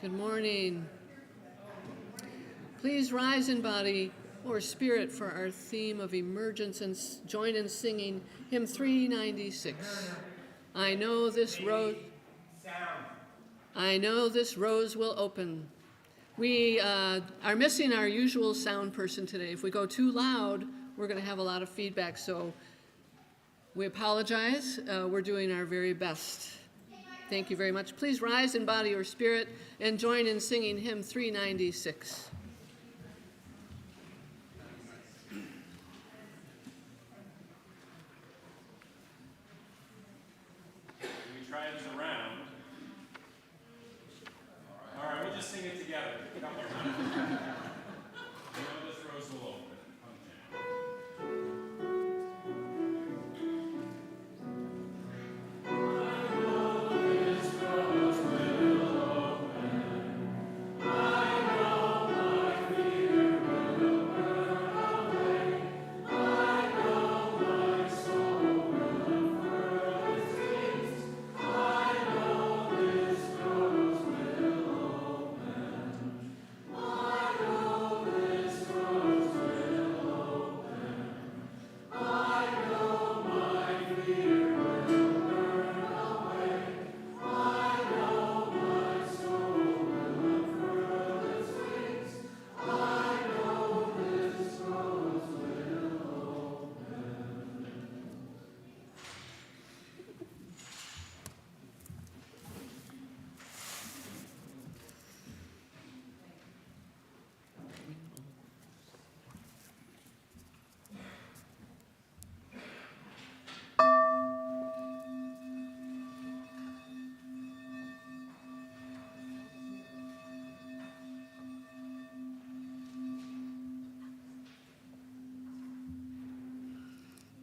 Good morning. Please rise in body or spirit for our theme of emergence and join in singing hymn 396. I know this rose will open. We are missing our usual sound person today. If we go too loud, we're going to have a lot of feedback, so we apologize. We're doing our very best. Thank you very much. Please rise in body or spirit and join in singing hymn 396. We try this around. All right, we'll just sing it together. Pick up your time. I know this rose will open.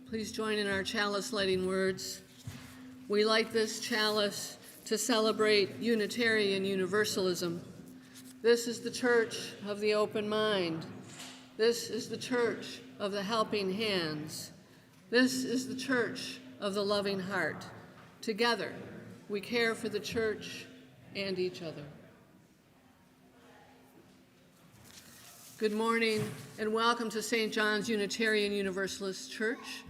Please join in our chalice lighting words. We light this chalice to celebrate Unitarian Universalism. This is the church of the open mind. This is the church of the helping hands. This is the church of the loving heart. Together, we care for the church and each other. Good morning and welcome to St. John's Unitarian Universalist Church,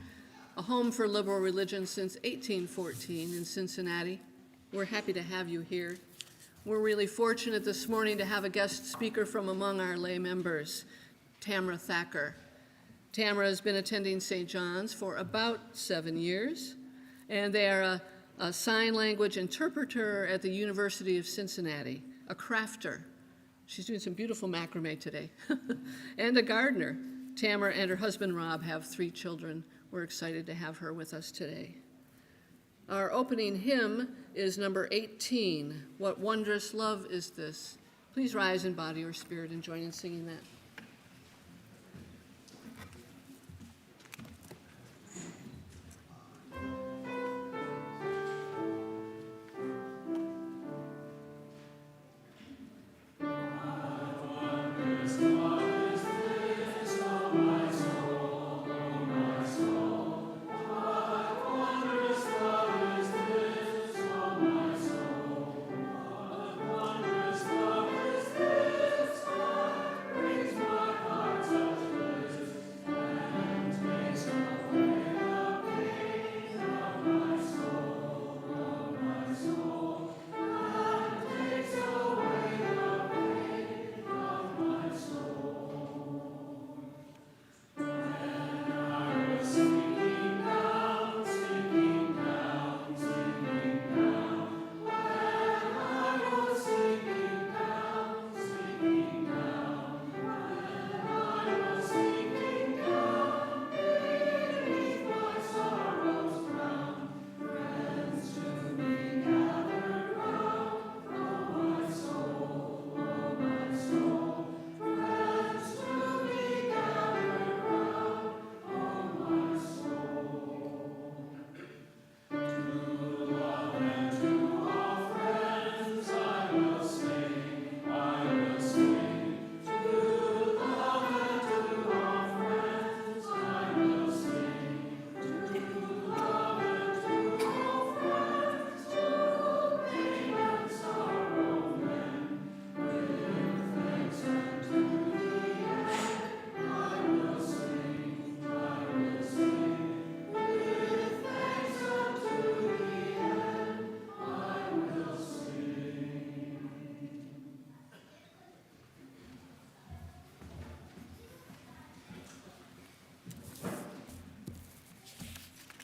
a home for liberal religion since 1814 in Cincinnati. We're happy to have you here. We're really fortunate this morning to have a guest speaker from among our lay members, Tamra Thacker. Tamra has been attending St. John's for about 7 years, and they are a sign language interpreter at the University of Cincinnati, a crafter. She's doing some beautiful macrame today, and a gardener. Tamra and her husband Rob have 3 children. We're excited to have her with us today. Our opening hymn is number 18, What Wondrous Love Is This? Please rise in body or spirit and join in singing that. Soul.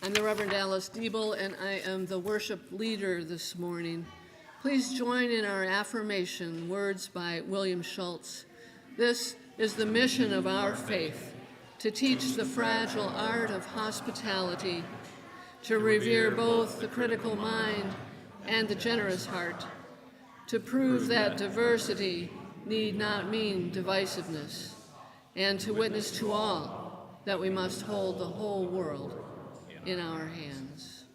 I'm the Reverend Alice Diebel, and I am the worship leader this morning. Please join in our affirmation, words by William Schultz. This is the mission of our faith, to teach the fragile art of hospitality, to revere both the critical mind and the generous heart, to prove that diversity need not mean divisiveness, and to witness to all that we must hold the whole world in our hands.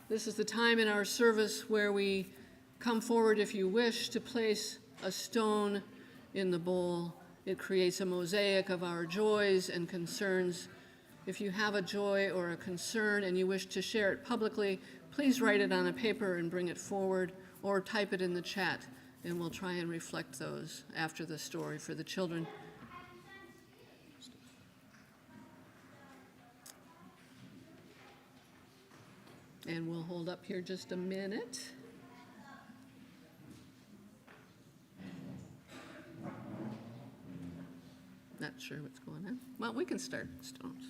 This is the time in our service where we come forward, if you wish, to place a stone in the bowl. It creates a mosaic of our joys and concerns. If you have a joy or a concern and you wish to share it publicly, please write it on a paper and bring it forward, or type it in the chat, and we'll try and reflect those after the story for the children. And we'll hold up here just a minute. Not sure what's going on. Well, we can start stones.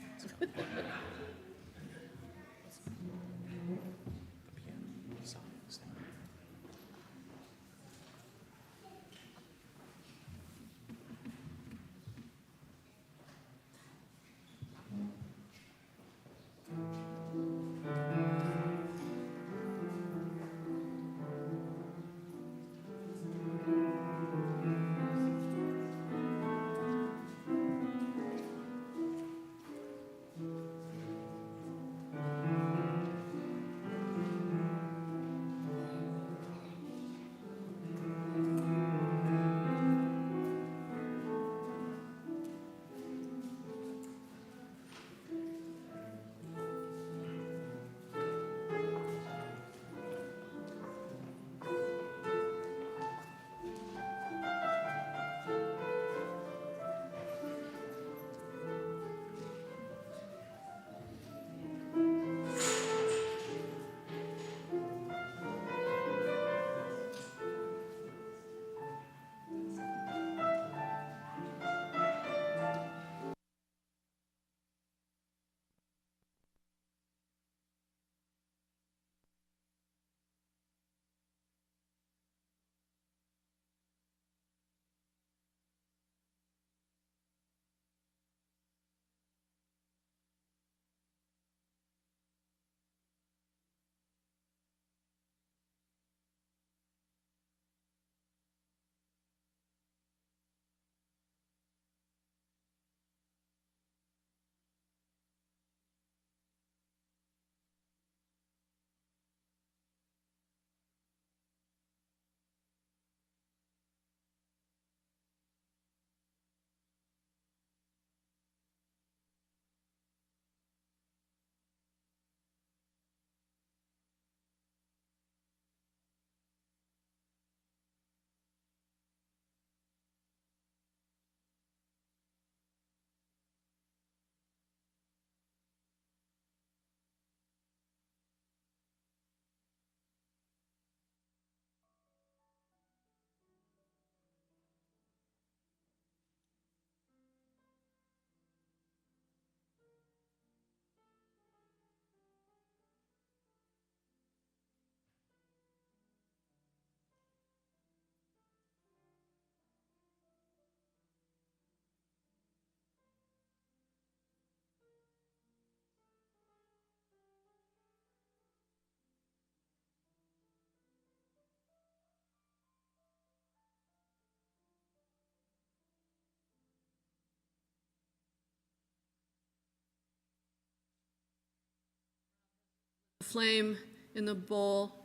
Flame in the bowl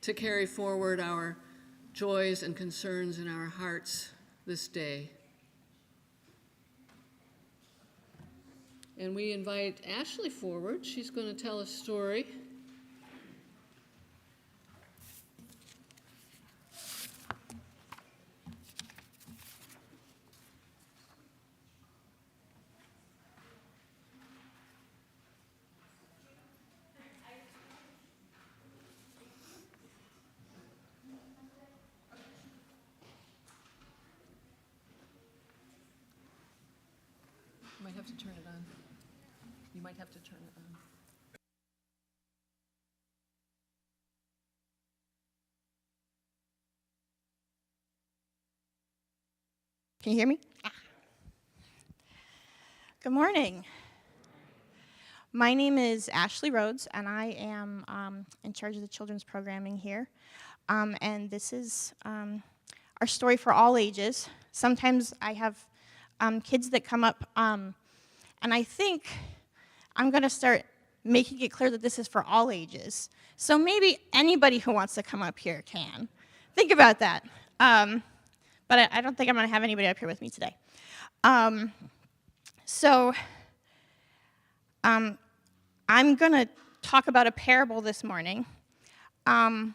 to carry forward our joys and concerns in our hearts this day. And we invite Ashley forward. She's going to tell a story. Might have have to turn it on. You might have to turn it on. Can you hear me? Good morning. My name is Ashley Rhodes, and I am in charge of the children's programming here. And this is our story for all ages. Sometimes I have kids that come up, and I think I'm going to start making it clear that this is for all ages. So maybe anybody who wants to come up here can. Think about that. But I don't think I'm going to have anybody up here with me today. I'm going to talk about a parable this morning. And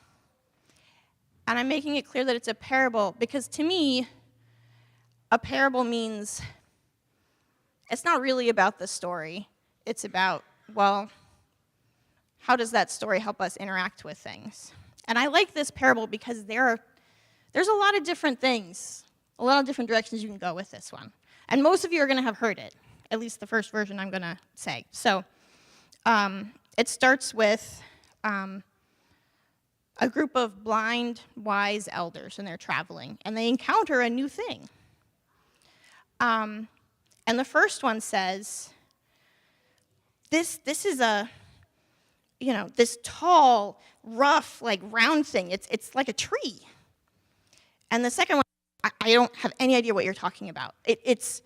I'm making it clear that it's a parable because to me, a parable means it's not really about the story. It's about, well, how does that story help us interact with things? And I like this parable because there's a lot of different things, a lot of different directions you can go with this one. And most of you are going to have heard it, at least the first version I'm going to say. So it starts with a group of blind, wise elders, and they're traveling, and they encounter a new thing. And the first one says, this is this tall, rough, like round thing. It's like a tree. And the second one, I don't have any idea what you're talking about. It's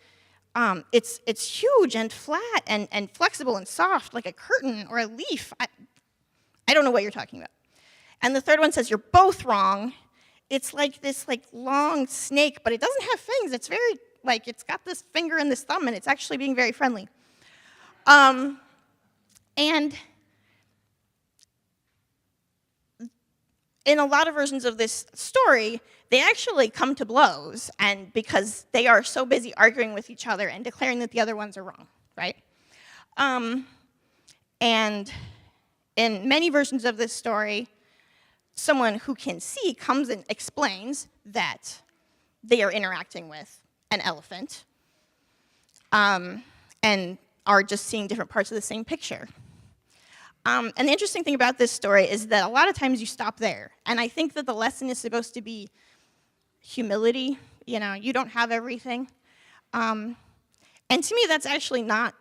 huge and flat and flexible and soft, like a curtain or a leaf. I don't know what you're talking about. And the third one says, you're both wrong. It's like this long snake, but it doesn't have fangs. It's very, it's got this finger and this thumb, and it's actually being very friendly. And in a lot of versions of this story, they actually come to blows, and because they are so busy arguing with each other and declaring that the other ones are wrong, right? And in many versions of this story, someone who can see comes and explains that they are interacting with an elephant and are just seeing different parts of the same picture. And the interesting thing about this story is that a lot of times you stop there. And I think that the lesson is supposed to be humility. You don't have everything. And to me, that's actually not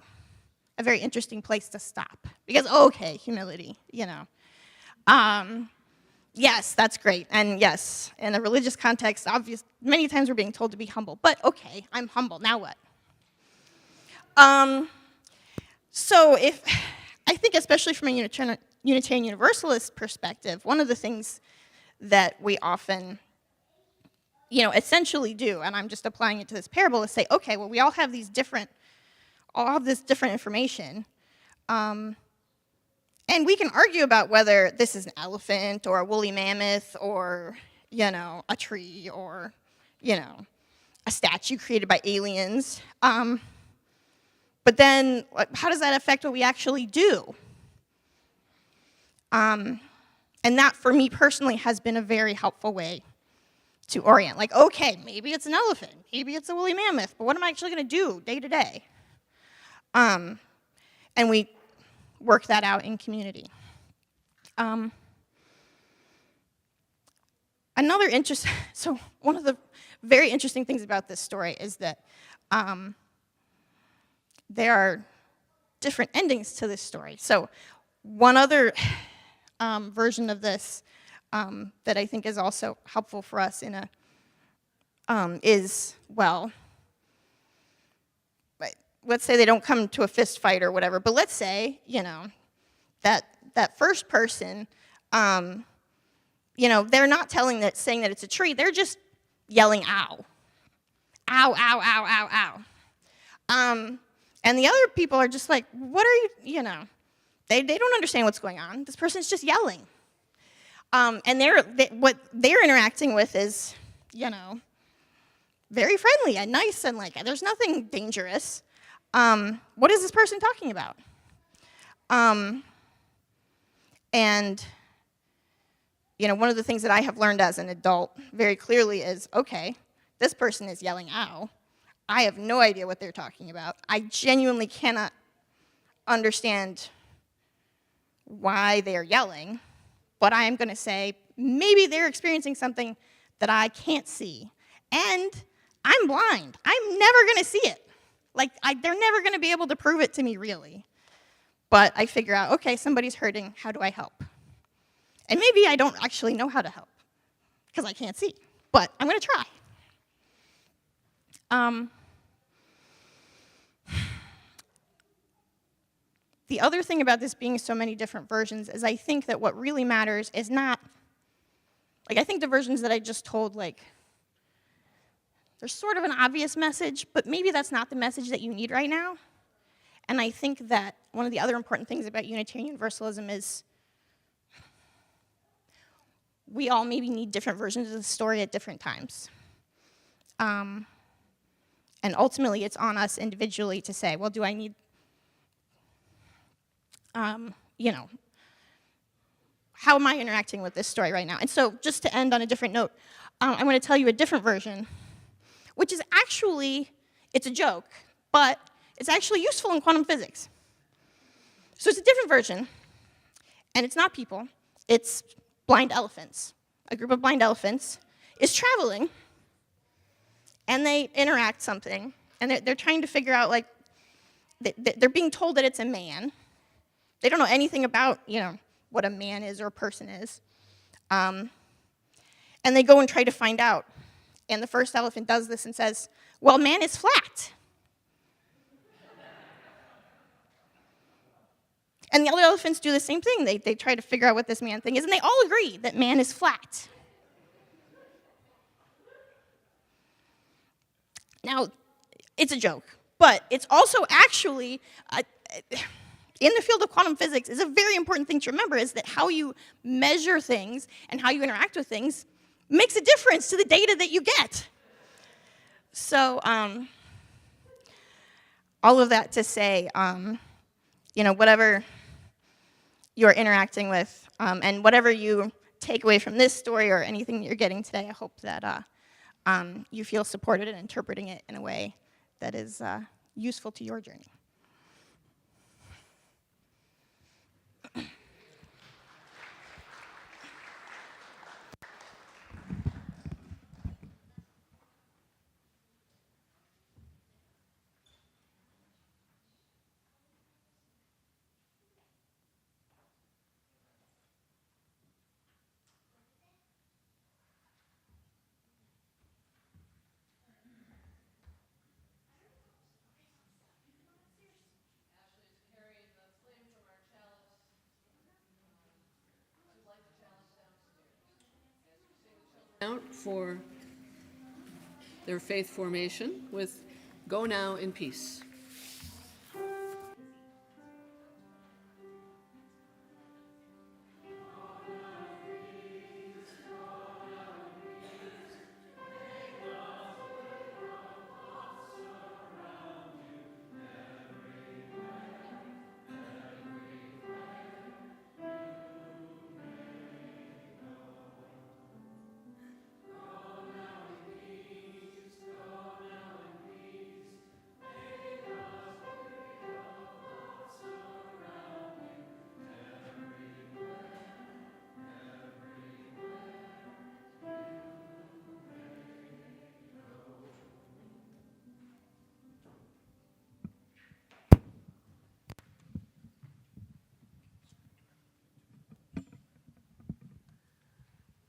a very interesting place to stop. Because, okay, humility, Yes, that's great. And yes, in a religious context, many times we're being told to be humble. But okay, I'm humble. Now what? So I think especially from a Unitarian Universalist perspective, one of the things that we often, essentially do, and I'm just applying it to this parable, is say, okay, well, we all have this different information, and we can argue about whether this is an elephant or a woolly mammoth or, a tree or, a statue created by aliens. But then, how does that affect what we actually do? And that, for me personally, has been a very helpful way to orient. Okay, maybe it's an elephant, maybe it's a woolly mammoth, but what am I actually going to do day to day? And we work that out in community. So one of the very interesting things about this story is that there are different endings to this story. So one other version of this that I think is also helpful for us is, well, let's say they don't come to a fist fight or whatever, but let's say, that first person, they're not saying that it's a tree, they're just yelling, ow. Ow, ow, ow, ow, ow. And the other people are just like, what are you, they don't understand what's going on. This person's just yelling. And what they're interacting with is, very friendly and nice and there's nothing dangerous. What is this person talking about? And, one of the things that I have learned as an adult very clearly is, okay, this person is yelling, ow. I have no idea what they're talking about. I genuinely cannot understand why they're yelling, but I am going to say maybe they're experiencing something that I can't see. And I'm blind. I'm never going to see it. They're never going to be able to prove it to me, really. But I figure out, okay, somebody's hurting. How do I help? And maybe I don't actually know how to help because I can't see. But I'm going to try. The other thing about this being so many different versions is I think that what really matters is not, I think the versions that I just told, there's sort of an obvious message, but maybe that's not the message that you need right now. And I think that one of the other important things about Unitarian Universalism is we all maybe need different versions of the story at different times. And ultimately, it's on us individually to say, well, do I need, how am I interacting with this story right now? And so just to end on a different note, I'm going to tell you a different version, which is actually, it's a joke, but it's actually useful in quantum physics. So it's a different version, and it's not people, it's blind elephants. A group of blind elephants is traveling, and they interact something, and they're trying to figure out, they're being told that it's a man. They don't know anything about, what a man is or a person is. And they go and try to find out. And the first elephant does this and says, well, man is flat. And the other elephants do the same thing. They try to figure out what this man thing is, and they all agree that man is flat. Now, it's a joke, but it's also actually, in the field of quantum physics, is a very important thing to remember, is that how you measure things and how you interact with things makes a difference to the data that you get. So, all of that to say, whatever you're interacting with, and whatever you take away from this story or anything that you're getting today, I hope that you feel supported in interpreting it in a way that is useful to your journey. Out for their faith formation with Go Now in Peace.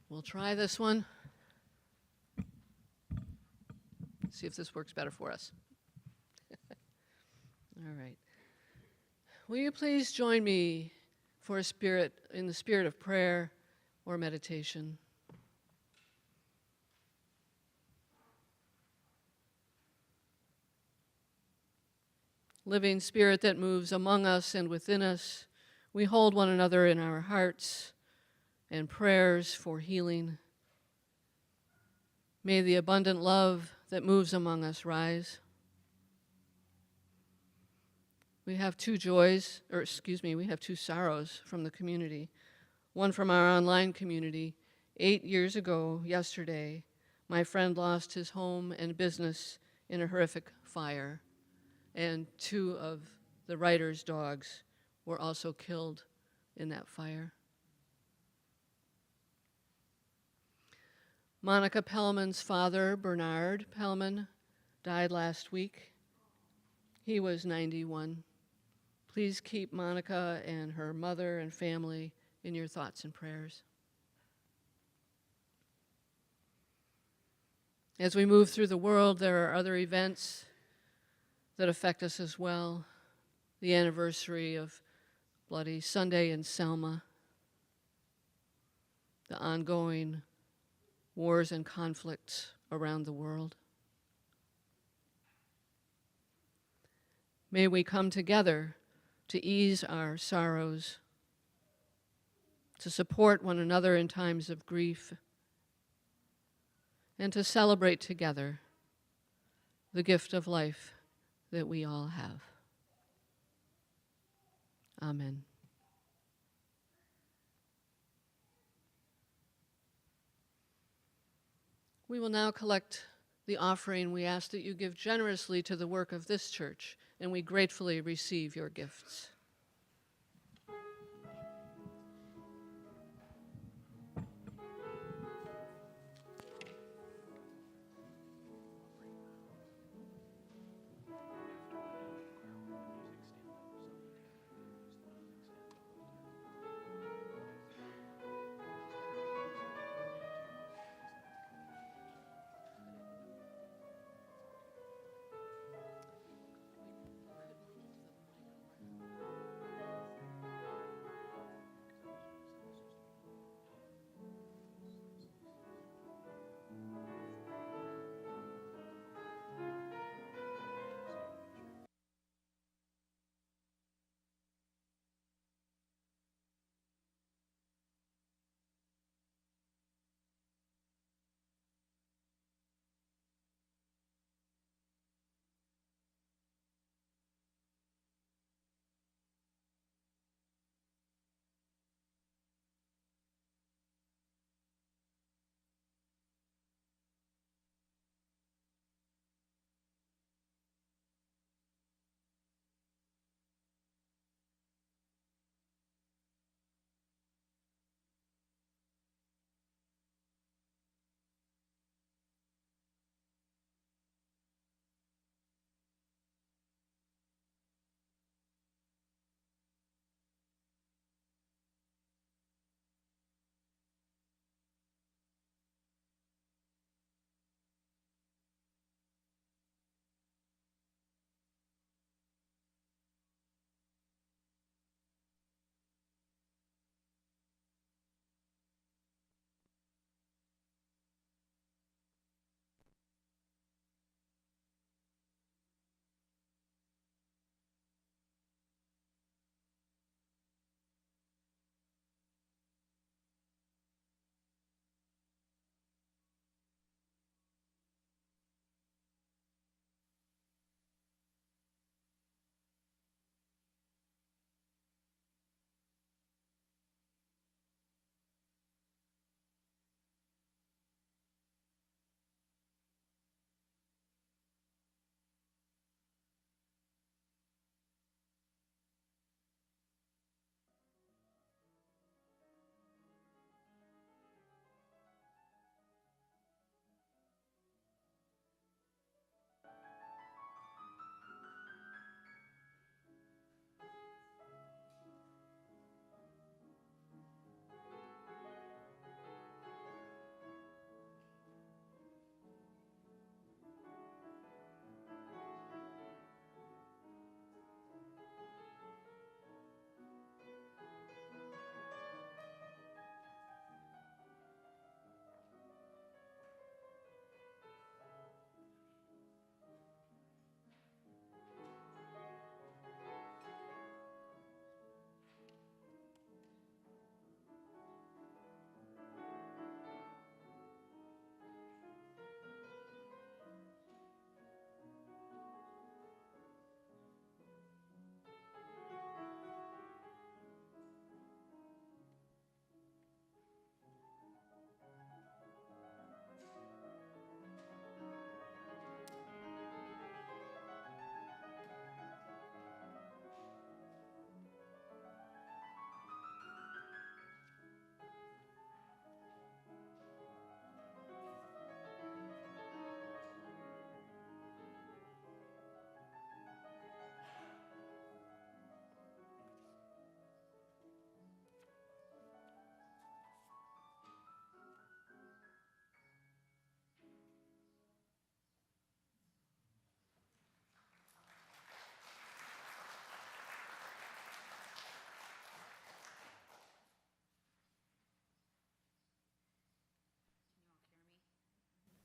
We'll try this one. See if this works better for us. All right. Will you please join me for in the spirit of prayer or meditation? Living Spirit that moves among us and within us, we hold one another in our hearts and prayers for healing. May the abundant love that moves among us rise. We have two sorrows from the community. One from our online community. 8 years ago, yesterday, my friend lost his home and business in a horrific fire, and 2 of the writer's dogs were also killed in that fire. Monica Pellman's father, Bernard Pellman, died last week. He was 91. Please keep Monica and her mother and family in your thoughts and prayers. As we move through the world, there are other events that affect us as well. The anniversary of Bloody Sunday in Selma, the ongoing wars and conflicts around the world. May we come together to ease our sorrows, to support one another in times of grief, and to celebrate together the gift of life that we all have. Amen. We will now collect the offering. We ask that you give generously to the work of this church, and we gratefully receive your gifts.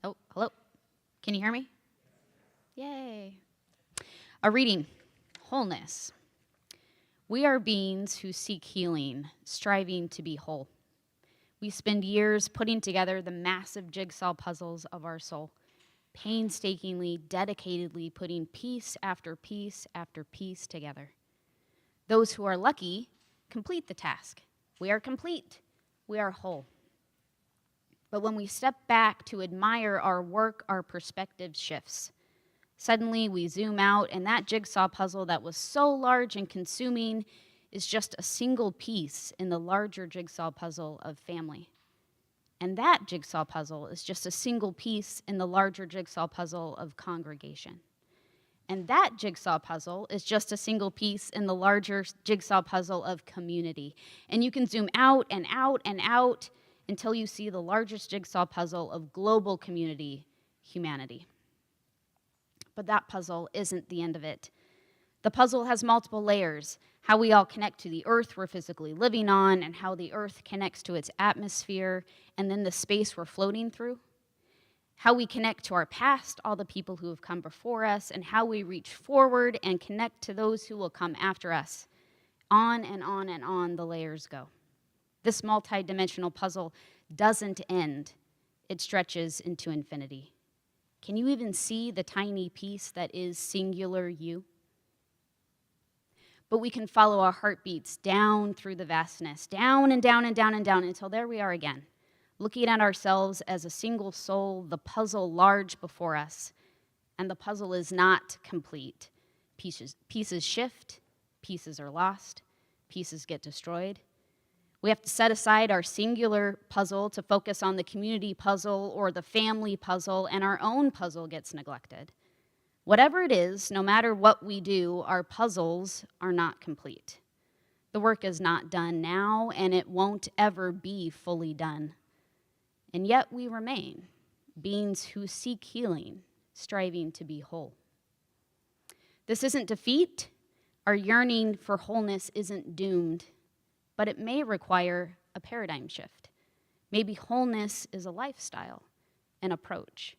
Oh, hello. Can you hear me? Yay. A reading, wholeness. We are beings who seek healing, striving to be whole. We spend years putting together the massive jigsaw puzzles of our soul, painstakingly, dedicatedly putting piece after piece after piece together. Those who are lucky complete the task. We are complete. We are whole. But when we step back to admire our work, our perspective shifts. Suddenly we zoom out, and that jigsaw puzzle that was so large and consuming is just a single piece in the larger jigsaw puzzle of family. And that jigsaw puzzle is just a single piece in the larger jigsaw puzzle of congregation. And that jigsaw puzzle is just a single piece in the larger jigsaw puzzle of community. And you can zoom out and out and out until you see the largest jigsaw puzzle of global community, humanity. But that puzzle isn't the end of it. The puzzle has multiple layers: how we all connect to the earth we're physically living on, and how the earth connects to its atmosphere, and then the space we're floating through. How we connect to our past, all the people who have come before us, and how we reach forward and connect to those who will come after us. On and on and on the layers go. This multi-dimensional puzzle doesn't end. It stretches into infinity. Can you even see the tiny piece that is singular you? But we can follow our heartbeats down through the vastness, down and down and down and down until there we are again, looking at ourselves as a single soul, the puzzle large before us. And the puzzle is not complete. Pieces shift, pieces are lost, pieces get destroyed. We have to set aside our singular puzzle to focus on the community puzzle or the family puzzle, and our own puzzle gets neglected. Whatever it is, no matter what we do, our puzzles are not complete. The work is not done now, and it won't ever be fully done. And yet we remain beings who seek healing, striving to be whole. This isn't defeat. Our yearning for wholeness isn't doomed, but it may require a paradigm shift. Maybe wholeness is a lifestyle, an approach.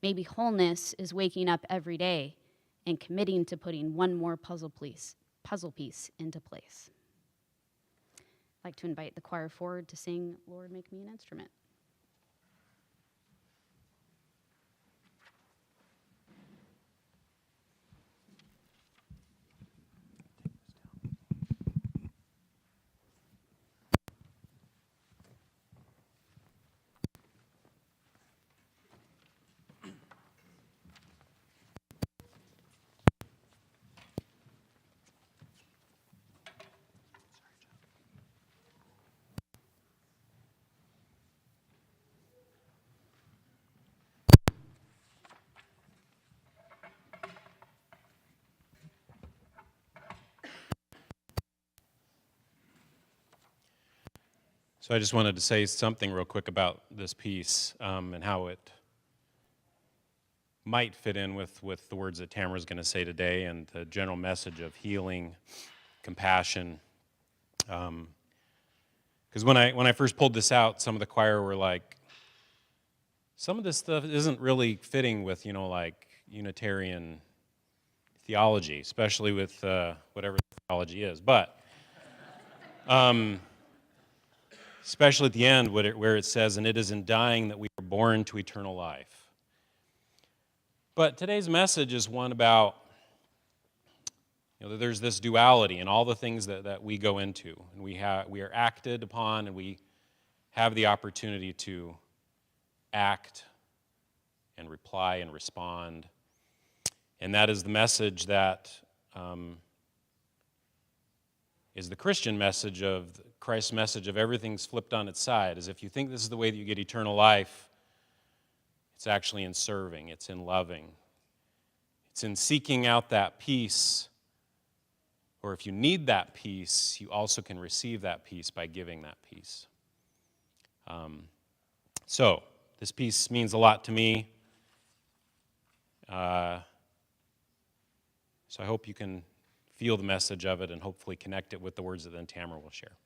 Maybe wholeness is waking up every day and committing to putting one more puzzle piece into place. I'd like to invite the choir forward to sing "Lord, Make Me an Instrument." So I just wanted to say something real quick about this piece and how it might fit in with the words that Tamra's going to say today and the general message of healing, compassion. Because when I first pulled this out, some of the choir were like, some of this stuff isn't really fitting with, like Unitarian theology, especially with whatever theology is. But especially at the end where it says, "And it is in dying that we are born to eternal life." But today's message is one about, there's this duality in all the things that we go into. And we are acted upon, and we have the opportunity to act and reply and respond. And that is the message that is the Christian message of Christ's message of everything's flipped on its side. As if you think this is the way that you get eternal life, it's actually in serving, it's in loving, it's in seeking out that peace. Or if you need that peace, you also can receive that peace by giving that peace. So this piece means a lot to me. So I hope you can feel the message of it and hopefully connect it with the words that then Tamra will share.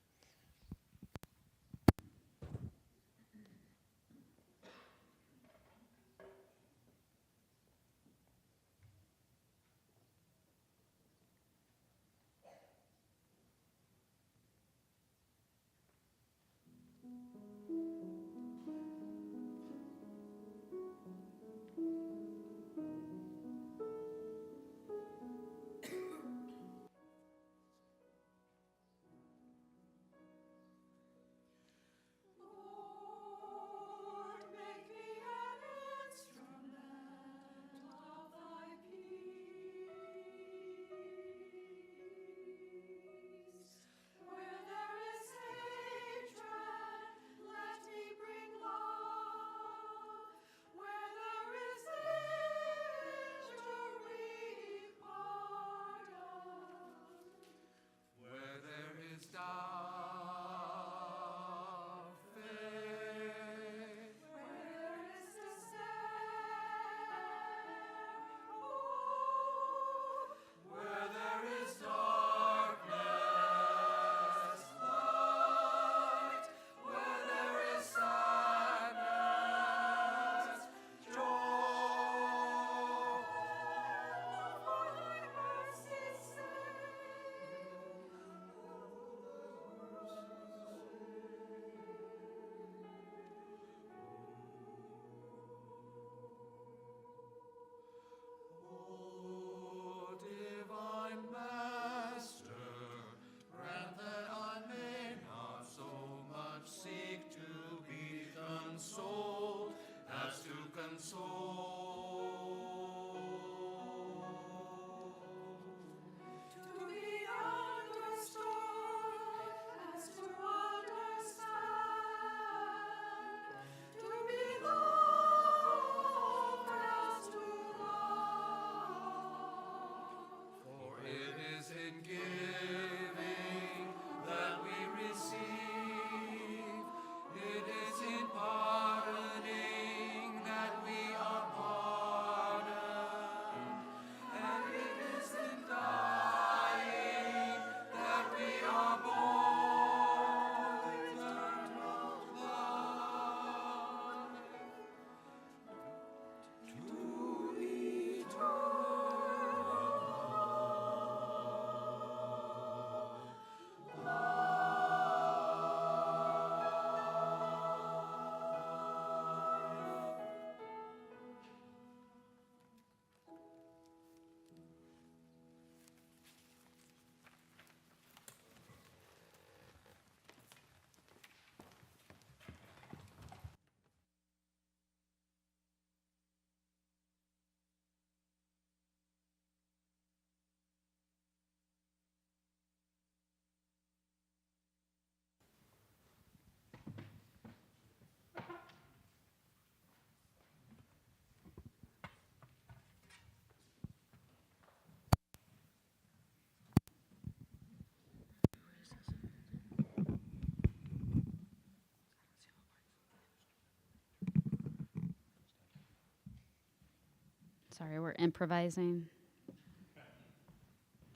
Sorry, we're improvising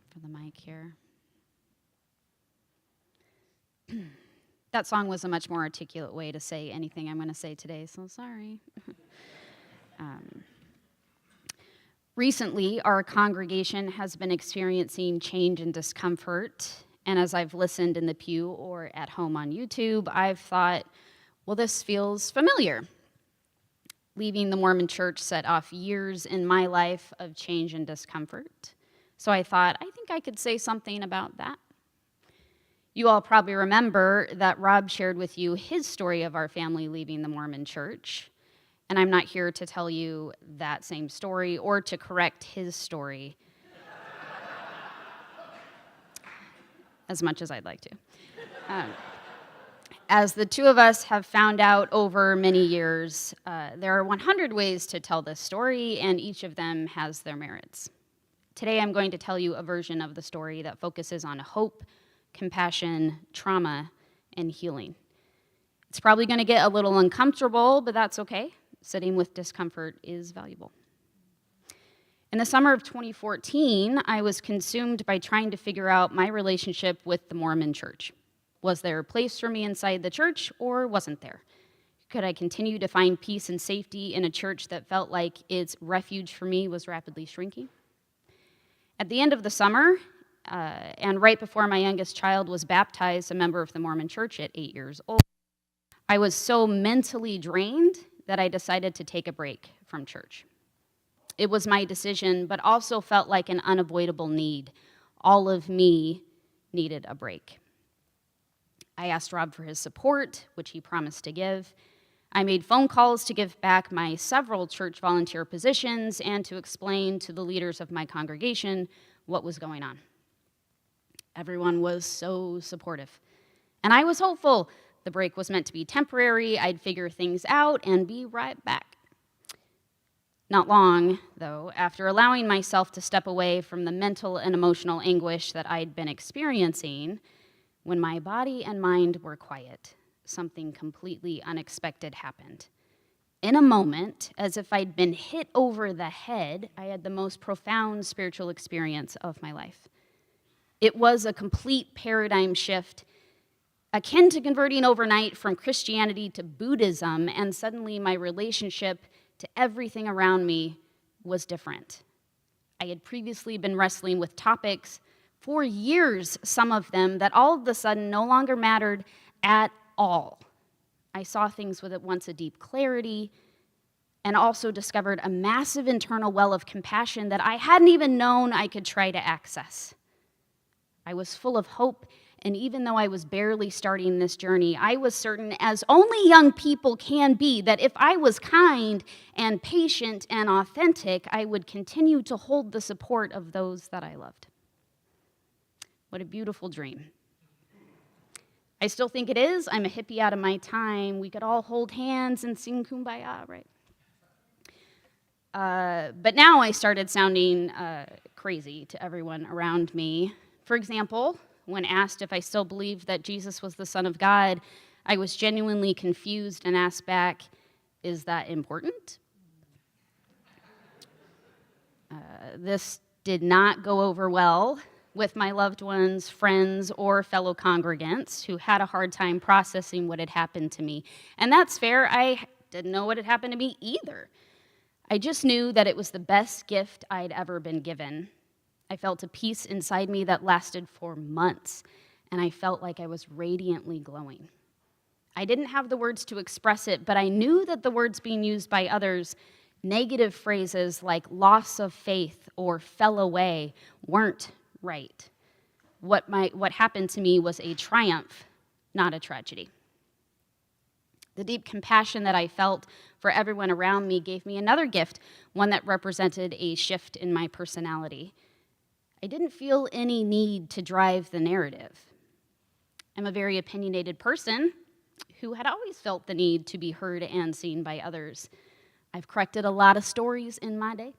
for the mic here. That song was a much more articulate way to say anything I'm going to say today, so sorry. Recently, our congregation has been experiencing change and discomfort, and as I've listened in the pew or at home on YouTube, I've thought, well, this feels familiar. Leaving the Mormon Church set off years in my life of change and discomfort. So I thought, I think I could say something about that. You all probably remember that Rob shared with you his story of our family leaving the Mormon Church. And I'm not here to tell you that same story or to correct his story, as much as I'd like to. As the two of us have found out over many years, there are 100 ways to tell this story, and each of them has their merits. Today I'm going to tell you a version of the story that focuses on hope, compassion, trauma, and healing. It's probably going to get a little uncomfortable, but that's okay. Sitting with discomfort is valuable. In the summer of 2014, I was consumed by trying to figure out my relationship with the Mormon Church. Was there a place for me inside the church, or wasn't there? Could I continue to find peace and safety in a church that felt like its refuge for me was rapidly shrinking? At the end of the summer, and right before my youngest child was baptized a member of the Mormon Church at 8 years old, I was so mentally drained that I decided to take a break from church. It was my decision, but also felt like an unavoidable need. All of me needed a break. I asked Rob for his support, which he promised to give. I made phone calls to give back my several church volunteer positions and to explain to the leaders of my congregation what was going on. Everyone was so supportive, and I was hopeful. The break was meant to be temporary. I'd figure things out and be right back. Not long, though, after allowing myself to step away from the mental and emotional anguish that I'd been experiencing, when my body and mind were quiet, something completely unexpected happened. In a moment, as if I'd been hit over the head, I had the most profound spiritual experience of my life. It was a complete paradigm shift, akin to converting overnight from Christianity to Buddhism, and suddenly my relationship to everything around me was different. I had previously been wrestling with topics for years, some of them, that all of a sudden no longer mattered at all. I saw things with at once a deep clarity and also discovered a massive internal well of compassion that I hadn't even known I could try to access. I was full of hope, and even though I was barely starting this journey, I was certain, as only young people can be, that if I was kind and patient and authentic, I would continue to hold the support of those that I loved. What a beautiful dream. I still think it is. I'm a hippie out of my time. We could all hold hands and sing Kumbaya, right? But now I started sounding crazy to everyone around me. For example, when asked if I still believed that Jesus was the Son of God, I was genuinely confused and asked back, is that important? This did not go over well with my loved ones, friends, or fellow congregants who had a hard time processing what had happened to me. And that's fair. I didn't know what had happened to me either. I just knew that it was the best gift I'd ever been given. I felt a peace inside me that lasted for months, and I felt like I was radiantly glowing. I didn't have the words to express it, but I knew that the words being used by others, negative phrases like loss of faith or fell away, weren't right. What happened to me was a triumph, not a tragedy. The deep compassion that I felt for everyone around me gave me another gift, one that represented a shift in my personality. I didn't feel any need to drive the narrative. I'm a very opinionated person who had always felt the need to be heard and seen by others. I've corrected a lot of stories in my day.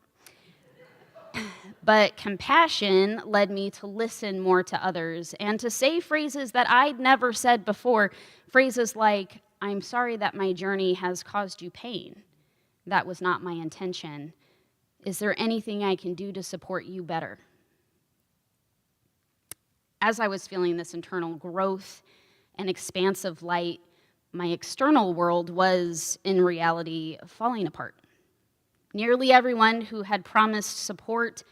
But compassion led me to listen more to others and to say phrases that I'd never said before, phrases like, I'm sorry that my journey has caused you pain. That was not my intention. Is there anything I can do to support you better? As I was feeling this internal growth and expansive light, my external world was, in reality, falling apart. Nearly everyone who had promised support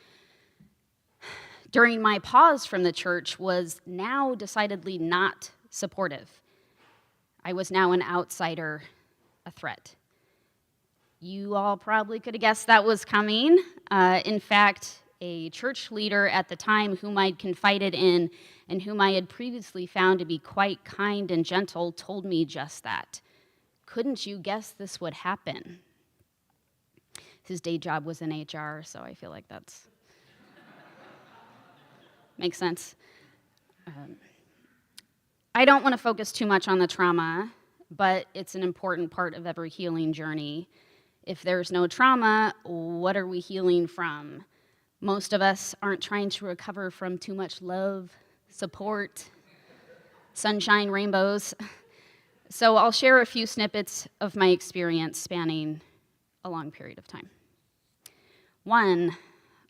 during my pause from the church was now decidedly not supportive. I was now an outsider, a threat. You all probably could have guessed that was coming. In fact, a church leader at the time whom I'd confided in and whom I had previously found to be quite kind and gentle told me just that. Couldn't you guess this would happen? His day job was in HR, so I feel like that's makes sense. I don't want to focus too much on the trauma, but it's an important part of every healing journey. If there's no trauma, what are we healing from? Most of us aren't trying to recover from too much love, support, sunshine, rainbows. So I'll share a few snippets of my experience spanning a long period of time. 1,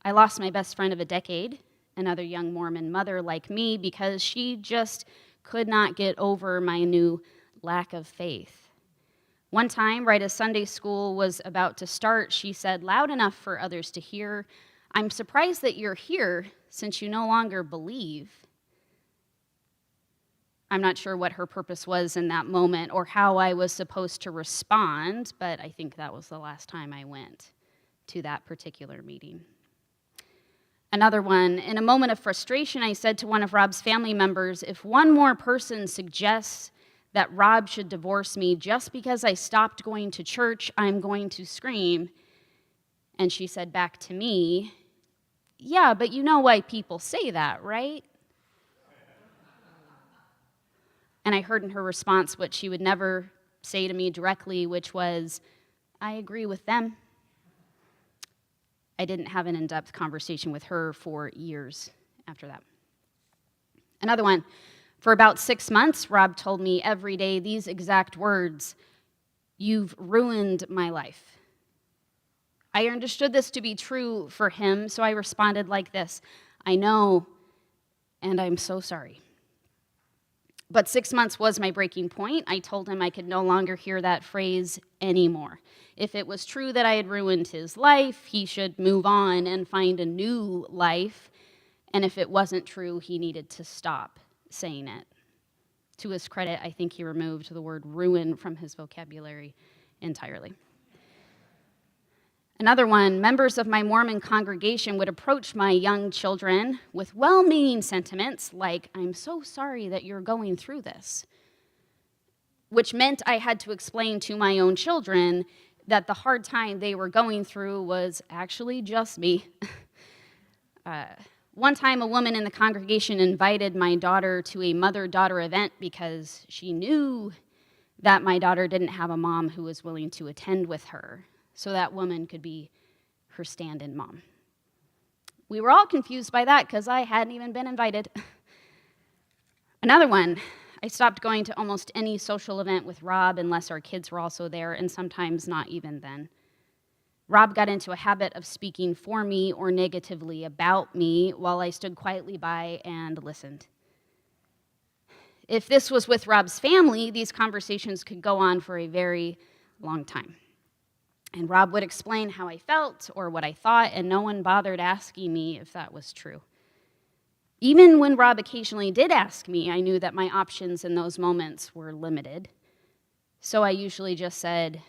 I lost my best friend of a decade, another young Mormon mother like me, because she just could not get over my new lack of faith. One time, right as Sunday school was about to start, she said, loud enough for others to hear, "I'm surprised that you're here since you no longer believe." I'm not sure what her purpose was in that moment or how I was supposed to respond, but I think that was the last time I went to that particular meeting. Another one, in a moment of frustration, I said to one of Rob's family members, if one more person suggests that Rob should divorce me just because I stopped going to church, I'm going to scream. And she said back to me, yeah, but you know why people say that, right? And I heard in her response what she would never say to me directly, which was, I agree with them. I didn't have an in-depth conversation with her for years after that. Another one, for about 6 months, Rob told me every day these exact words, "You've ruined my life." I understood this to be true for him, so I responded like this, I know, and I'm so sorry. But 6 months was my breaking point. I told him I could no longer hear that phrase anymore. If it was true that I had ruined his life, he should move on and find a new life. And if it wasn't true, he needed to stop saying it. To his credit, I think he removed the word ruin from his vocabulary entirely. Another one, members of my Mormon congregation would approach my young children with well-meaning sentiments like, I'm so sorry that you're going through this, which meant I had to explain to my own children that the hard time they were going through was actually just me. One time, a woman in the congregation invited my daughter to a mother-daughter event because she knew that my daughter didn't have a mom who was willing to attend with her, so that woman could be her stand-in mom. We were all confused by that because I hadn't even been invited. Another one, I stopped going to almost any social event with Rob unless our kids were also there, and sometimes not even then. Rob got into a habit of speaking for me or negatively about me while I stood quietly by and listened. If this was with Rob's family, these conversations could go on for a very long time. And Rob would explain how I felt or what I thought, and no one bothered asking me if that was true. Even when Rob occasionally did ask me, I knew that my options in those moments were limited. So I usually just said,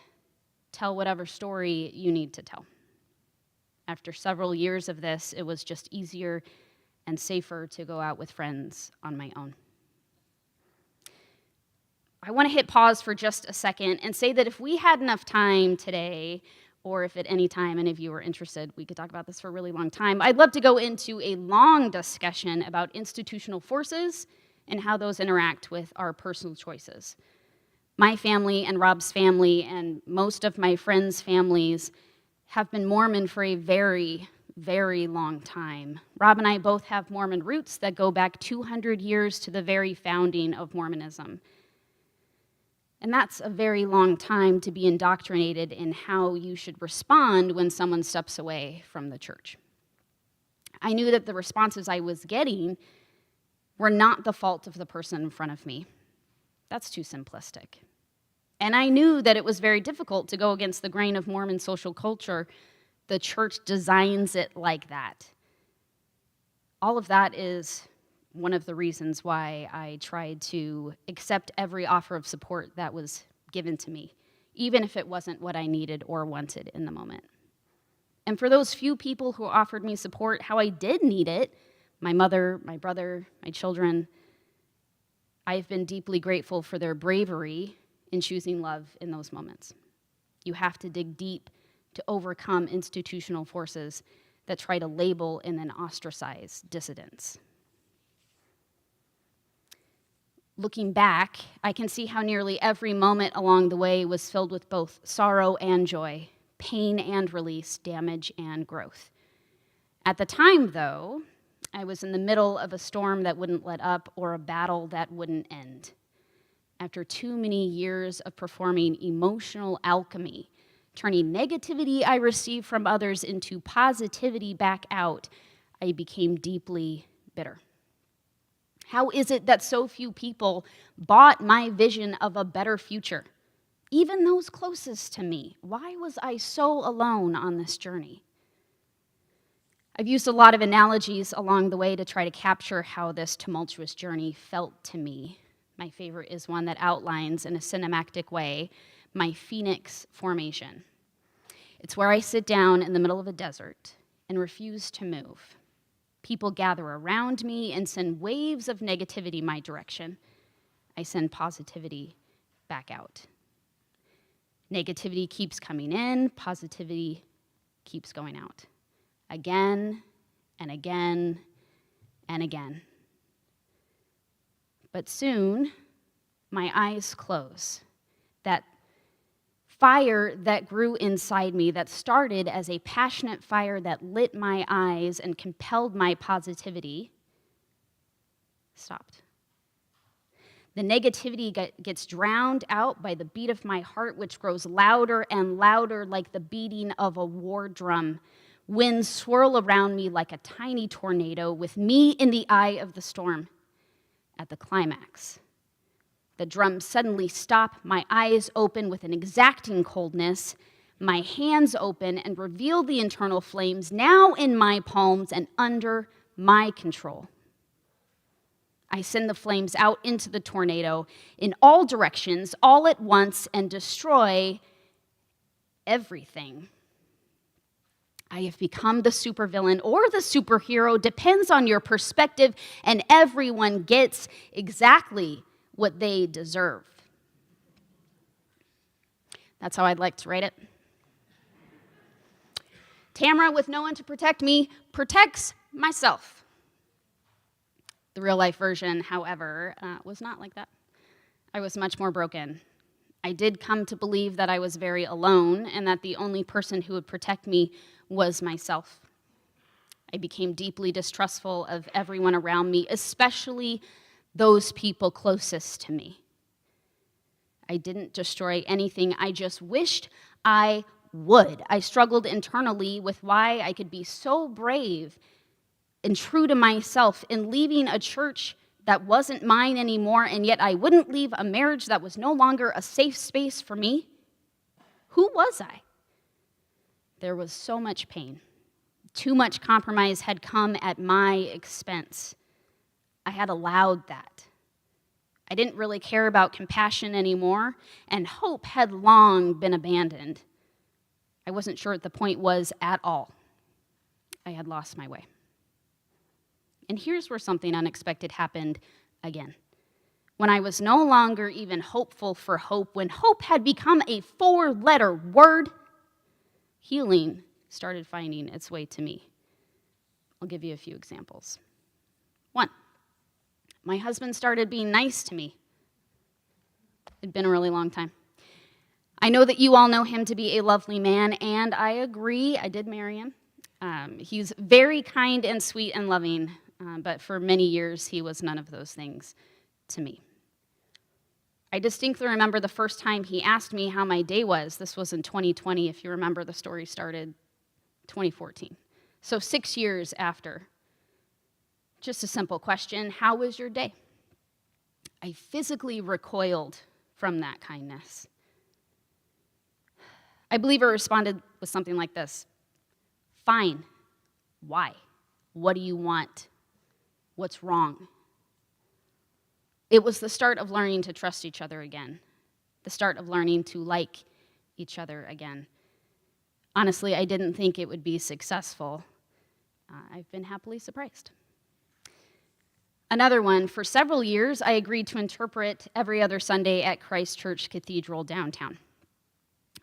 tell whatever story you need to tell. After several years of this, it was just easier and safer to go out with friends on my own. I want to hit pause for just a second and say that if we had enough time today, or if at any time any of you are interested, we could talk about this for a really long time, I'd love to go into a long discussion about institutional forces and how those interact with our personal choices. My family and Rob's family and most of my friends' families have been Mormon for a very, very long time. Rob and I both have Mormon roots that go back 200 years to the very founding of Mormonism. And that's a very long time to be indoctrinated in how you should respond when someone steps away from the church. I knew that the responses I was getting were not the fault of the person in front of me. That's too simplistic. And I knew that it was very difficult to go against the grain of Mormon social culture. The church designs it like that. All of that is one of the reasons why I tried to accept every offer of support that was given to me, even if it wasn't what I needed or wanted in the moment. And for those few people who offered me support, how I did need it, my mother, my brother, my children, I've been deeply grateful for their bravery in choosing love in those moments. You have to dig deep to overcome institutional forces that try to label and then ostracize dissidents. Looking back, I can see how nearly every moment along the way was filled with both sorrow and joy, pain and release, damage and growth. At the time, though, I was in the middle of a storm that wouldn't let up or a battle that wouldn't end. After too many years of performing emotional alchemy, turning negativity I received from others into positivity back out, I became deeply bitter. How is it that so few people bought my vision of a better future? Even those closest to me. Why was I so alone on this journey? I've used a lot of analogies along the way to try to capture how this tumultuous journey felt to me. My favorite is one that outlines in a cinematic way my phoenix formation. It's where I sit down in the middle of a desert and refuse to move. People gather around me and send waves of negativity my direction. I send positivity back out. Negativity keeps coming in, positivity keeps going out. Again and again and again. But soon, my eyes close. That fire that grew inside me, that started as a passionate fire that lit my eyes and compelled my positivity, stopped. The negativity gets drowned out by the beat of my heart, which grows louder and louder like the beating of a war drum. Winds swirl around me like a tiny tornado, with me in the eye of the storm. At the climax, the drums suddenly stop, my eyes open with an exacting coldness, my hands open and reveal the internal flames now in my palms and under my control. I send the flames out into the tornado in all directions, all at once, and destroy everything. I have become the supervillain or the superhero, depends on your perspective, and everyone gets exactly what they deserve. That's how I'd like to write it. Tamra, with no one to protect me, protects myself. The real-life version, however, was not like that. I was much more broken. I did come to believe that I was very alone and that the only person who would protect me was myself. I became deeply distrustful of everyone around me, especially those people closest to me. I didn't destroy anything. I just wished I would. I struggled internally with why I could be so brave and true to myself in leaving a church that wasn't mine anymore, and yet I wouldn't leave a marriage that was no longer a safe space for me. Who was I? There was so much pain. Too much compromise had come at my expense. I had allowed that. I didn't really care about compassion anymore, and hope had long been abandoned. I wasn't sure what the point was at all. I had lost my way. And here's where something unexpected happened again. When I was no longer even hopeful for hope, when hope had become a 4-letter word, healing started finding its way to me. I'll give you a few examples. 1, my husband started being nice to me. It'd been a really long time. I know that you all know him to be a lovely man, and I agree, I did marry him. He's very kind and sweet and loving, but for many years he was none of those things to me. I distinctly remember the first time he asked me how my day was. This was in 2020, if you remember, the story started 2014. So 6 years after. Just a simple question, how was your day? I physically recoiled from that kindness. I believe I responded with something like this: fine. Why? What do you want? What's wrong? It was the start of learning to trust each other again, the start of learning to like each other again. Honestly, I didn't think it would be successful. I've been happily surprised. Another one, for several years, I agreed to interpret every other Sunday at Christ Church Cathedral downtown.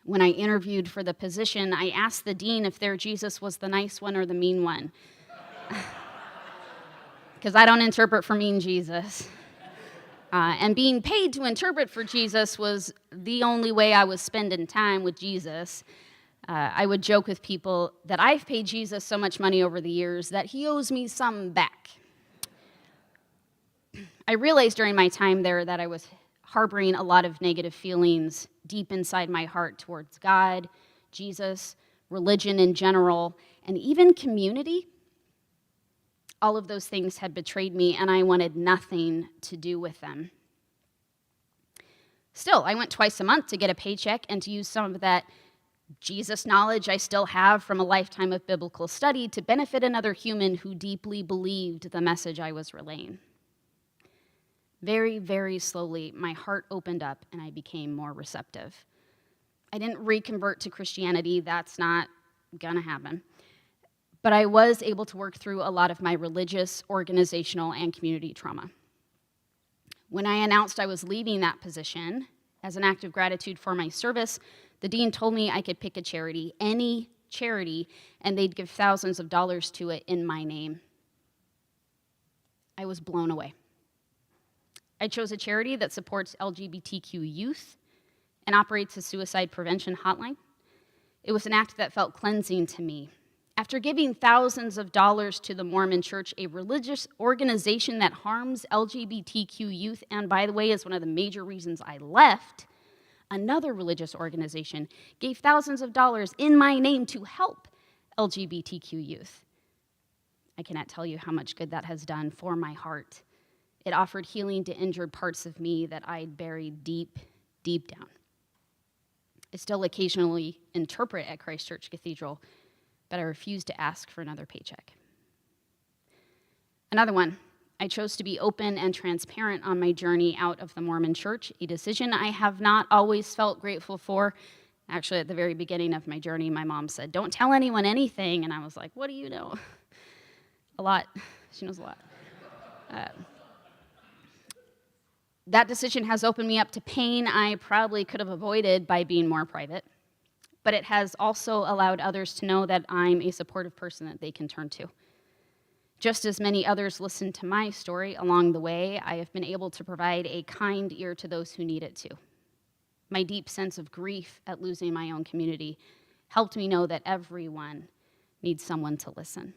When I interviewed for the position, I asked the dean if their Jesus was the nice one or the mean one. Because I don't interpret for mean Jesus. And being paid to interpret for Jesus was the only way I was spending time with Jesus. I would joke with people that I've paid Jesus so much money over the years that he owes me some back. I realized during my time there that I was harboring a lot of negative feelings deep inside my heart towards God, Jesus, religion in general, and even community. All of those things had betrayed me, and I wanted nothing to do with them. Still, I went twice a month to get a paycheck and to use some of that Jesus knowledge I still have from a lifetime of biblical study to benefit another human who deeply believed the message I was relaying. Very, very slowly, my heart opened up and I became more receptive. I didn't reconvert to Christianity. That's not gonna happen. But I was able to work through a lot of my religious, organizational, and community trauma. When I announced I was leaving that position, as an act of gratitude for my service, the dean told me I could pick a charity, any charity, and they'd give thousands of dollars to it in my name. I was blown away. I chose a charity that supports LGBTQ youth and operates a suicide prevention hotline. It was an act that felt cleansing to me. After giving thousands of dollars to the Mormon Church, a religious organization that harms LGBTQ youth, and by the way, is one of the major reasons I left, another religious organization gave thousands of dollars in my name to help LGBTQ youth. I cannot tell you how much good that has done for my heart. It offered healing to injured parts of me that I'd buried deep, deep down. I still occasionally interpret at Christ Church Cathedral, but I refuse to ask for another paycheck. Another one, I chose to be open and transparent on my journey out of the Mormon Church, a decision I have not always felt grateful for. Actually, at the very beginning of my journey, my mom said, "Don't tell anyone anything," and I was like, "What do you know?" A lot. She knows a lot. That decision has opened me up to pain I probably could have avoided by being more private. But it has also allowed others to know that I'm a supportive person that they can turn to. Just as many others listened to my story along the way, I have been able to provide a kind ear to those who need it too. My deep sense of grief at losing my own community helped me know that everyone needs someone to listen.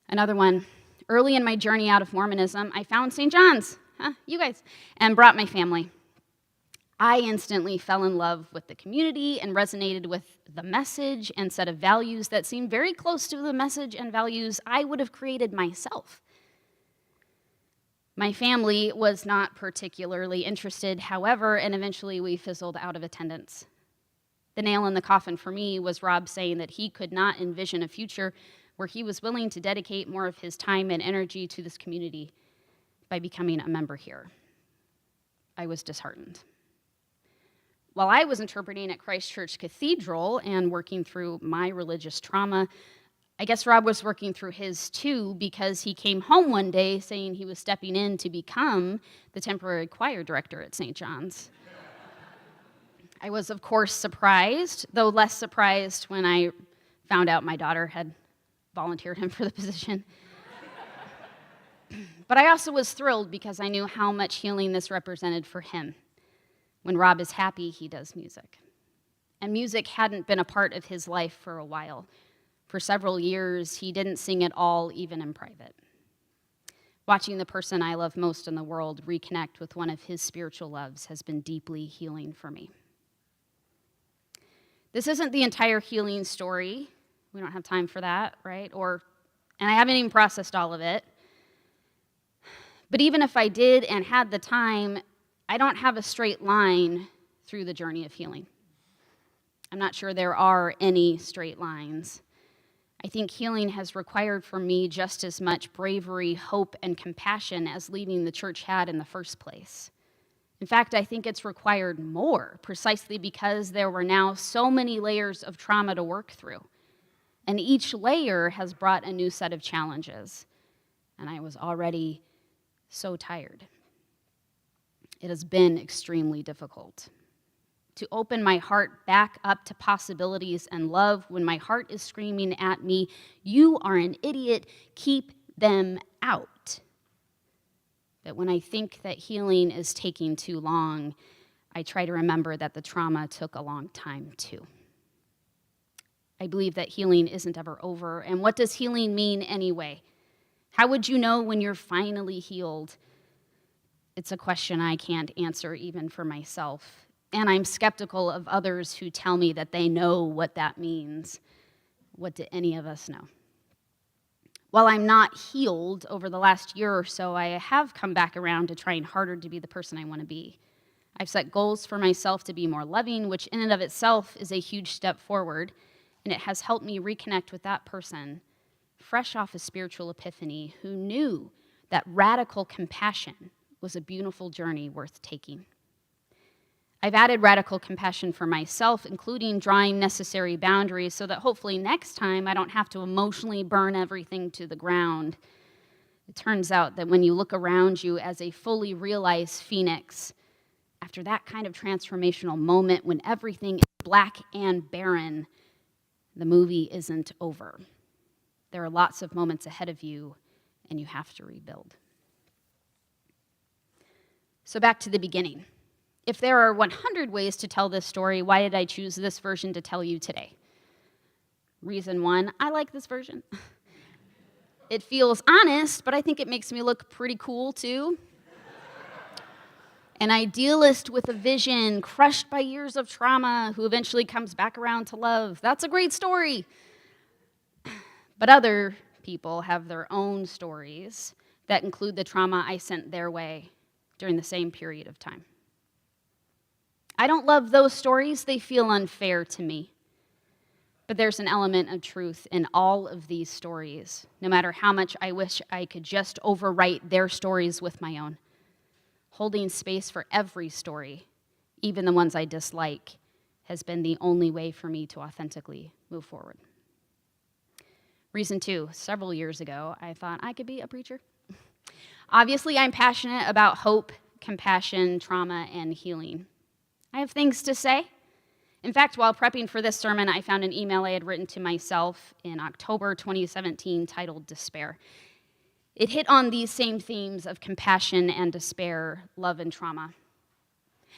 Another one, early in my journey out of Mormonism, I found St. John's, you guys, and brought my family. I instantly fell in love with the community and resonated with the message and set of values that seemed very close to the message and values I would have created myself. My family was not particularly interested, however, and eventually we fizzled out of attendance. The nail in the coffin for me was Rob saying that he could not envision a future where he was willing to dedicate more of his time and energy to this community by becoming a member here. I was disheartened. While I was interpreting at Christ Church Cathedral and working through my religious trauma, I guess Rob was working through his too, because he came home one day saying he was stepping in to become the temporary choir director at St. John's. I was, of course, surprised, though less surprised when I found out my daughter had volunteered him for the position. But I also was thrilled because I knew how much healing this represented for him. When Rob is happy, he does music. And music hadn't been a part of his life for a while. For several years, he didn't sing at all, even in private. Watching the person I love most in the world reconnect with one of his spiritual loves has been deeply healing for me. This isn't the entire healing story. We don't have time for that, right? And I haven't even processed all of it. But even if I did and had the time, I don't have a straight line through the journey of healing. I'm not sure there are any straight lines. I think healing has required for me just as much bravery, hope, and compassion as leaving the church had in the first place. In fact, I think it's required more, precisely because there were now so many layers of trauma to work through. And each layer has brought a new set of challenges. And I was already so tired. It has been extremely difficult to open my heart back up to possibilities and love when my heart is screaming at me, "You are an idiot, keep them out." But when I think that healing is taking too long, I try to remember that the trauma took a long time too. I believe that healing isn't ever over. And what does healing mean anyway? How would you know when you're finally healed? It's a question I can't answer even for myself. And I'm skeptical of others who tell me that they know what that means. What do any of us know? While I'm not healed over the last year or so, I have come back around to trying harder to be the person I want to be. I've set goals for myself to be more loving, which in and of itself is a huge step forward, and it has helped me reconnect with that person, fresh off a spiritual epiphany, who knew that radical compassion was a beautiful journey worth taking. I've added radical compassion for myself, including drawing necessary boundaries so that hopefully next time I don't have to emotionally burn everything to the ground. It turns out that when you look around you as a fully realized phoenix, after that kind of transformational moment when everything is black and barren, the movie isn't over. There are lots of moments ahead of you, and you have to rebuild. So back to the beginning. If there are 100 ways to tell this story, why did I choose this version to tell you today? Reason one, I like this version. It feels honest, but I think it makes me look pretty cool too. An idealist with a vision, crushed by years of trauma, who eventually comes back around to love. That's a great story. But other people have their own stories that include the trauma I sent their way during the same period of time. I don't love those stories. They feel unfair to me. But there's an element of truth in all of these stories, no matter how much I wish I could just overwrite their stories with my own. Holding space for every story, even the ones I dislike, has been the only way for me to authentically move forward. Reason two, several years ago, I thought I could be a preacher. Obviously, I'm passionate about hope, compassion, trauma, and healing. I have things to say. In fact, while prepping for this sermon, I found an email I had written to myself in October 2017 titled Despair. It hit on these same themes of compassion and despair, love and trauma.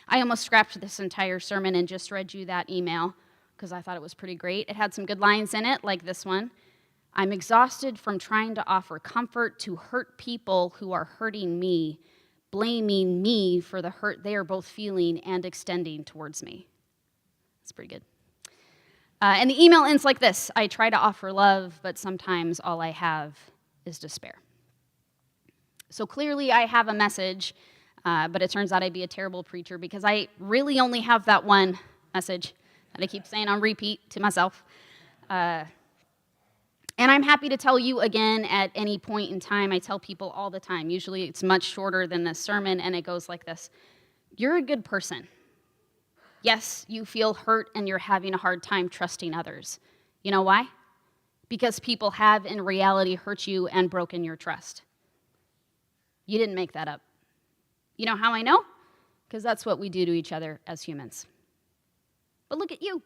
I almost scrapped this entire sermon and just read you that email because I thought it was pretty great. It had some good lines in it, like this one. I'm exhausted from trying to offer comfort to hurt people who are hurting me, blaming me for the hurt they are both feeling and extending towards me. That's pretty good. And the email ends like this. I try to offer love, but sometimes all I have is despair. So clearly I have a message, but it turns out I'd be a terrible preacher because I really only have that one message that I keep saying on repeat to myself. And I'm happy to tell you again at any point in time. I tell people all the time. Usually it's much shorter than this sermon, and it goes like this. You're a good person. Yes, you feel hurt and you're having a hard time trusting others. You know why? Because people have in reality hurt you and broken your trust. You didn't make that up. You know how I know? Because that's what we do to each other as humans. But look at you,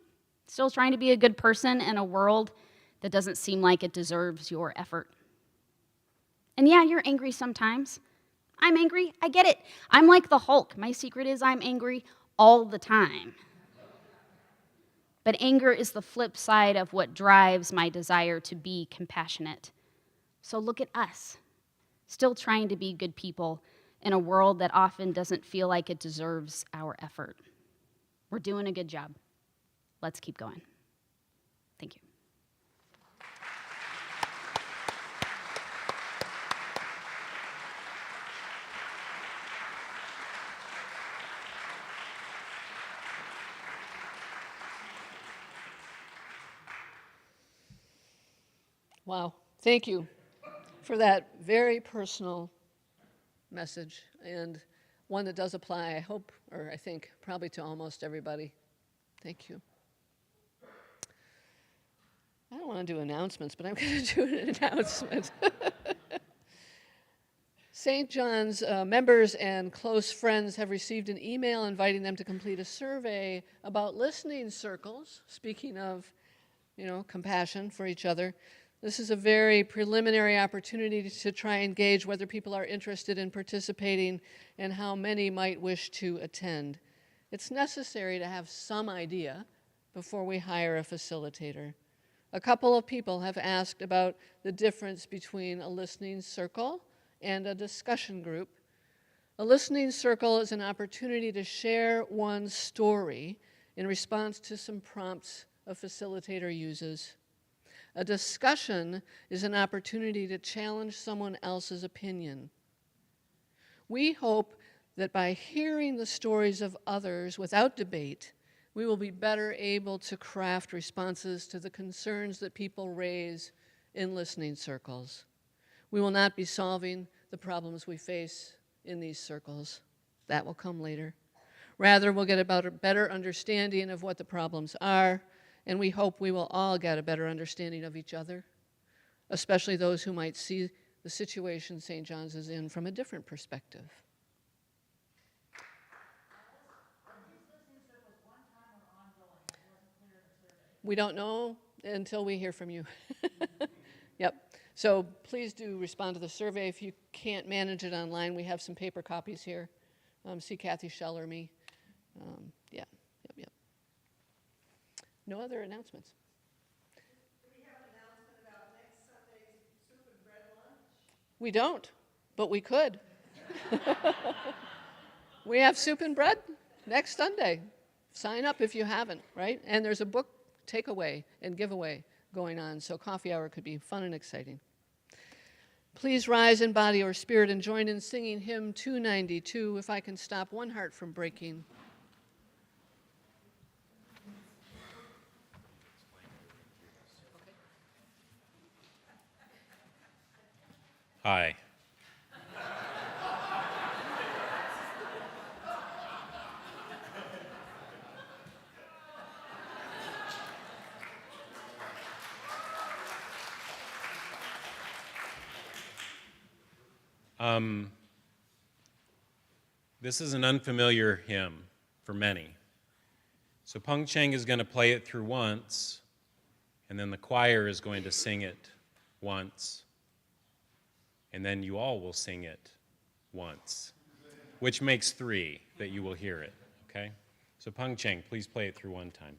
still trying to be a good person in a world that doesn't seem like it deserves your effort. And yeah, you're angry sometimes. I'm angry, I get it. I'm like the Hulk. My secret is I'm angry all the time. But anger is the flip side of what drives my desire to be compassionate. So look at us, still trying to be good people in a world that often doesn't feel like it deserves our effort. We're doing a good job. Let's keep going. Thank you. Wow, thank you for that very personal message, and one that does apply, I hope, or I think, probably to almost everybody. Thank you. I don't want to do announcements, but I'm going to do an announcement. St. John's members and close friends have received an email inviting them to complete a survey about listening circles. Speaking of, compassion for each other. This is a very preliminary opportunity to try and gauge whether people are interested in participating and how many might wish to attend. It's necessary to have some idea before we hire a facilitator. A couple of people have asked about the difference between a listening circle and a discussion group. A listening circle is an opportunity to share one's story in response to some prompts a facilitator uses. A discussion is an opportunity to challenge someone else's opinion. We hope that by hearing the stories of others without debate, we will be better able to craft responses to the concerns that people raise in listening circles. We will not be solving the problems we face in these circles. That will come later. Rather, we'll get about a better understanding of what the problems are, and we hope we will all get a better understanding of each other, especially those who might see the situation St. John's is in from a different perspective. We don't know until we hear from you. Yep. So please do respond to the survey. If you can't manage it online, we have some paper copies here. See Kathy Schell or me. Yep. No other announcements? Do we have an announcement about next Sunday's soup and bread lunch? We don't, but we could. We have soup and bread next Sunday. Sign up if you haven't, right? And there's a book takeaway and giveaway going on, so coffee hour could be fun and exciting. Please rise in body or spirit and join in singing hymn 292, If I Can Stop One Heart from Breaking. Hi. This is an unfamiliar hymn for many. So Peng Cheng is going to play it through once, and then the choir is going to sing it once, and then you all will sing it once, which makes 3 that you will hear it, okay? So Peng Cheng, please play it through one time.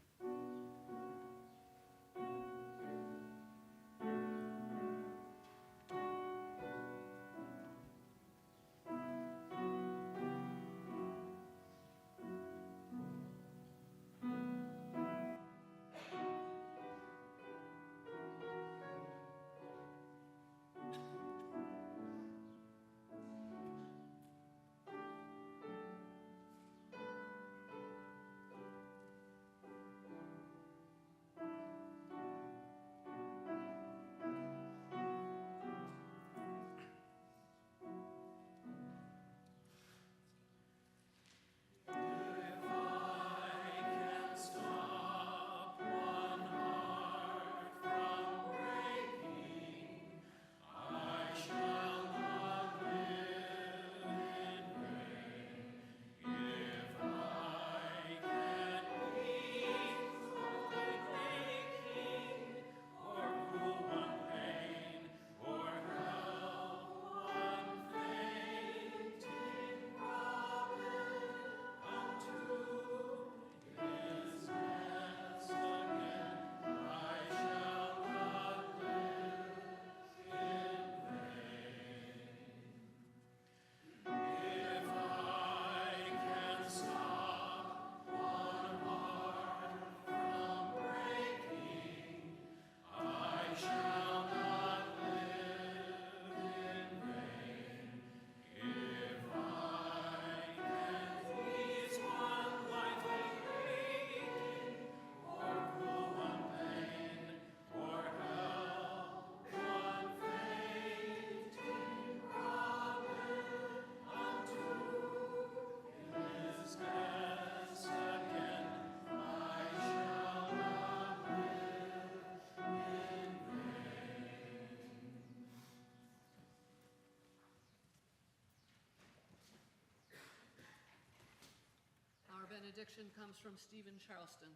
benediction comes from Stephen Charleston.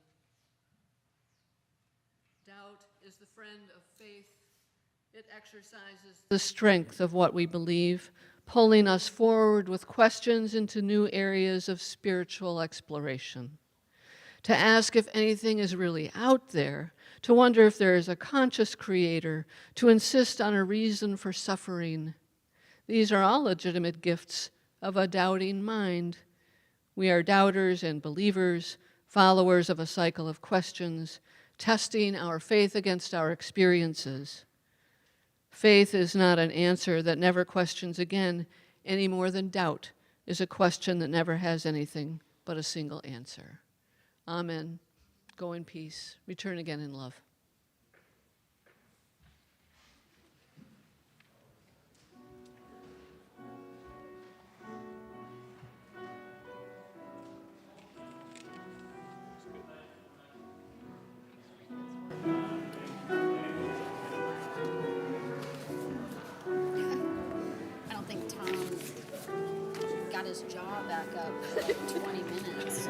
Doubt is the friend of faith. It exercises the strength of what we believe, pulling us forward with questions into new areas of spiritual exploration. To ask if anything is really out there, to wonder if there is a conscious creator, to insist on a reason for suffering. These are all legitimate gifts of a doubting mind. We are doubters and believers, followers of a cycle of questions, testing our faith against our experiences. Faith is not an answer that never questions again, any more than doubt is a question that never has anything but a single answer. Amen. Go in peace. Return again in love. I don't think Tom got his jaw back up for like 20 minutes.